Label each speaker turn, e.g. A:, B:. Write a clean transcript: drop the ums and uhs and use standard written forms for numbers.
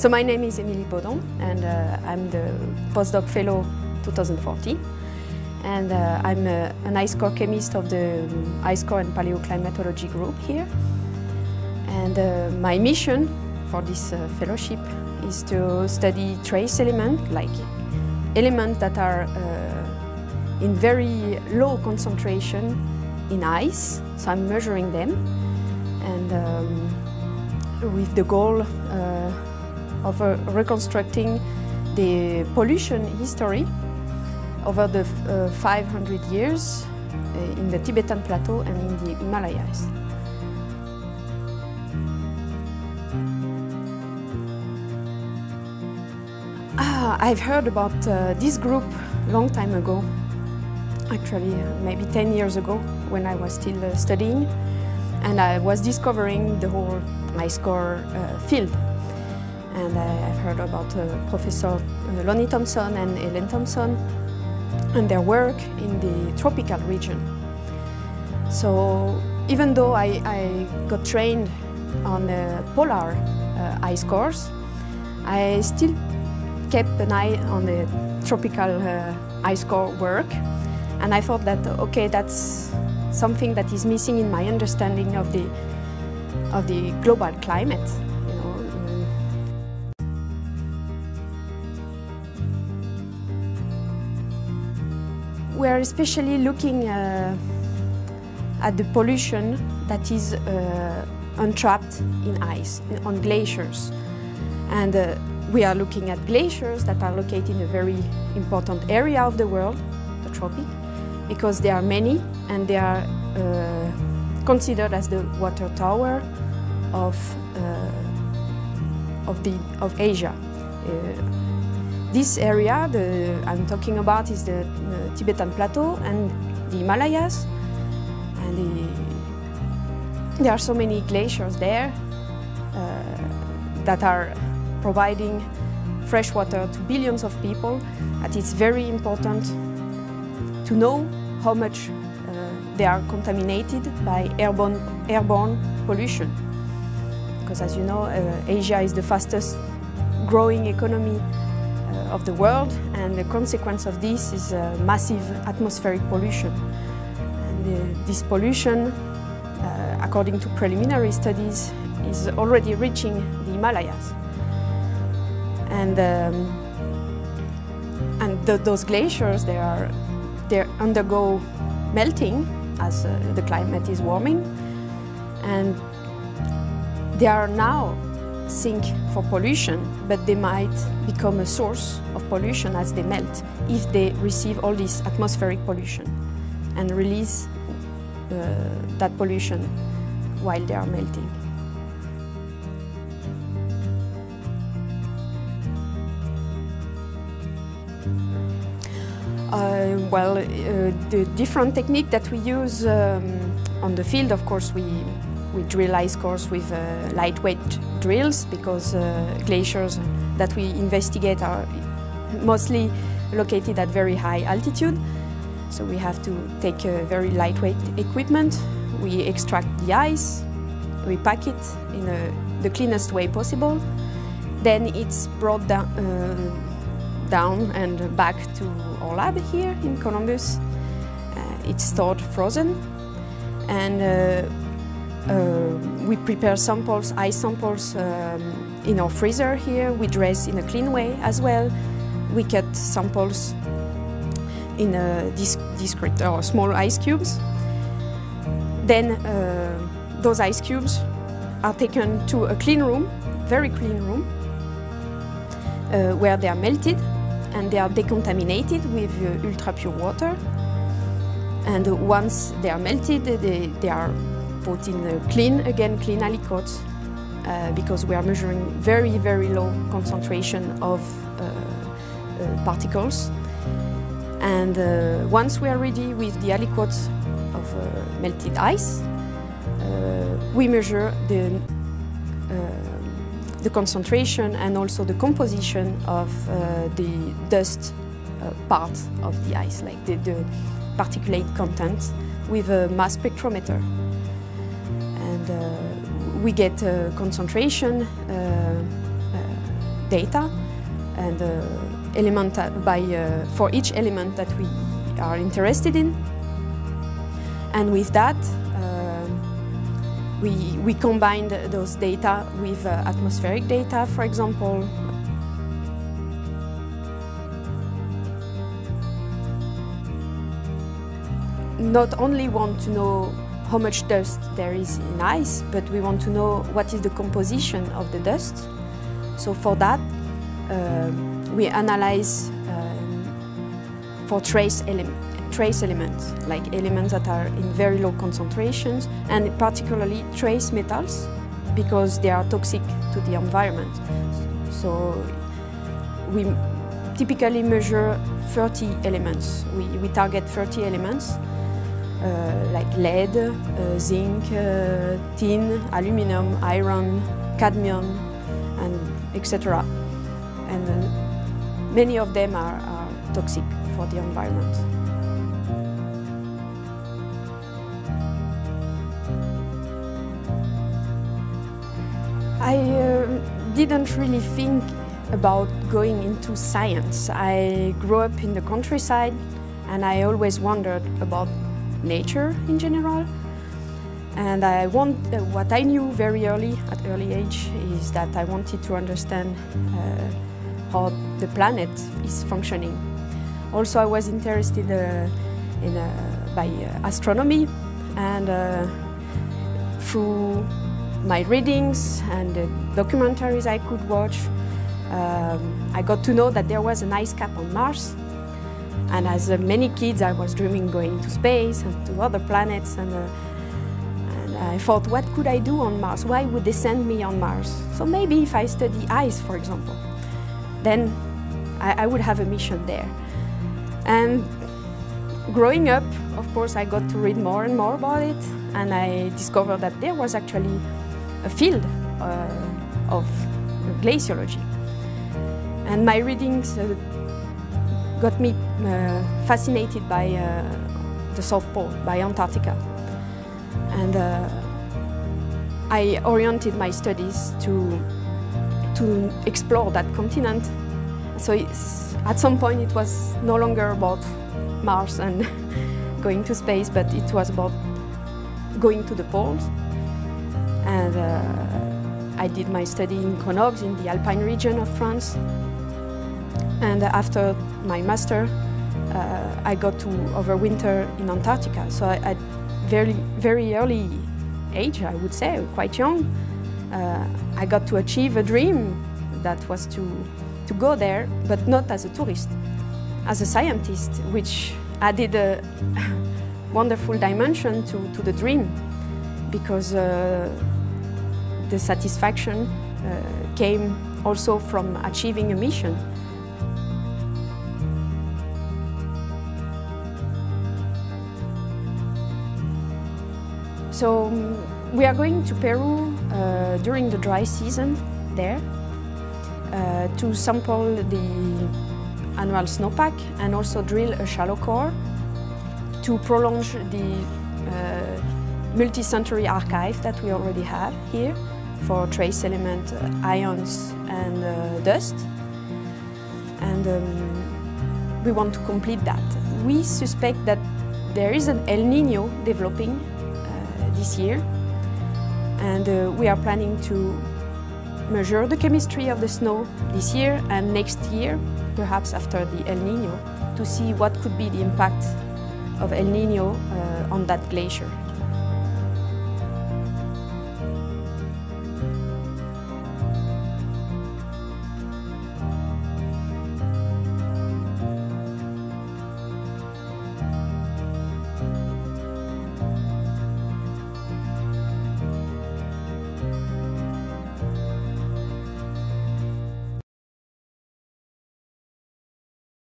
A: So my name is Emilie Beaudon, and I'm the postdoc fellow 2014. And I'm an ice core chemist of the ice core and paleoclimatology group here. And my mission for this fellowship is to study trace elements, like elements that are in very low concentration in ice. So I'm measuring them, and with the goal of reconstructing the pollution history over the 500 years in the Tibetan Plateau and in the Himalayas. I've heard about this group a long time ago, actually maybe 10 years ago, when I was still studying, and I was discovering the whole ice core field. And I've heard about Professor Lonnie Thompson and Ellen Thompson and their work in the tropical region. So even though I got trained on polar ice cores, I still kept an eye on the tropical ice core work, and I thought that okay, that's something that is missing in my understanding of the global climate. We are especially looking at the pollution that is entrapped in ice, on glaciers. And we are looking at glaciers that are located in a very important area of the world, the tropic, because there are many, and they are considered as the water tower of Asia. This area I'm talking about is the Tibetan Plateau and the Himalayas, and there are so many glaciers there that are providing fresh water to billions of people, that it's very important to know how much they are contaminated by airborne pollution. Because as you know, Asia is the fastest growing economy of the world, and the consequence of this is massive atmospheric pollution. And this pollution, according to preliminary studies, is already reaching the Himalayas. And those glaciers, they undergo melting as the climate is warming, and they are now sink for pollution, but they might become a source of pollution as they melt if they receive all this atmospheric pollution and release that pollution while they are melting. The different technique that we use on the field, of course, we drill ice cores with lightweight drills, because glaciers that we investigate are mostly located at very high altitude. So we have to take very lightweight equipment. We extract the ice, we pack it in the cleanest way possible. Then it's brought down and back to our lab here in Columbus. It's stored frozen, and we prepare samples, ice samples, in our freezer here. We dress in a clean way as well. We cut samples in discrete or small ice cubes. Then those ice cubes are taken to a clean room, very clean room, where they are melted and they are decontaminated with ultra-pure water. And once they are melted, they are put in clean aliquots, because we are measuring very, very low concentration of particles. And once we are ready with the aliquots of melted ice, we measure the concentration and also the composition of the dust part of the ice, like the particulate content, with a mass spectrometer. And we get concentration data and for each element that we are interested in. And with that, we combined those data with atmospheric data, for example. Not only want to know how much dust there is in ice, but we want to know what is the composition of the dust. So for that, we analyze for trace elements, like elements that are in very low concentrations, and particularly trace metals, because they are toxic to the environment. So we typically measure 30 elements. We target 30 elements, like lead, zinc, tin, aluminum, iron, cadmium, and etc. And many of them are toxic for the environment. I didn't really think about going into science. I grew up in the countryside, and I always wondered about nature in general. And what I knew very early, at early age, is that I wanted to understand how the planet is functioning. Also, I was interested by astronomy, and through my readings and the documentaries I could watch, I got to know that there was an ice cap on Mars. And as many kids, I was dreaming going to space and to other planets. And I thought, what could I do on Mars? Why would they send me on Mars? So maybe if I study ice, for example, then I would have a mission there. And growing up, of course, I got to read more and more about it. And I discovered that there was actually a field of glaciology. And my readings got me fascinated by the South Pole, by Antarctica. And I oriented my studies to explore that continent. So at some point it was no longer about Mars and going to space, but it was about going to the poles. And I did my study in Grenoble, in the Alpine region of France. And after my master, I got to overwinter in Antarctica. So at very early age, I would say, quite young, I got to achieve a dream that was to go there, but not as a tourist, as a scientist, which added a wonderful dimension to the dream, because the satisfaction came also from achieving a mission. So we are going to Peru during the dry season there to sample the annual snowpack and also drill a shallow core to prolong the multi-century archive that we already have here for trace element, ions and dust. And we want to complete that. We suspect that there is an El Niño developing this year, and we are planning to measure the chemistry of the snow this year and next year, perhaps after the El Niño, to see what could be the impact of El Niño on that glacier.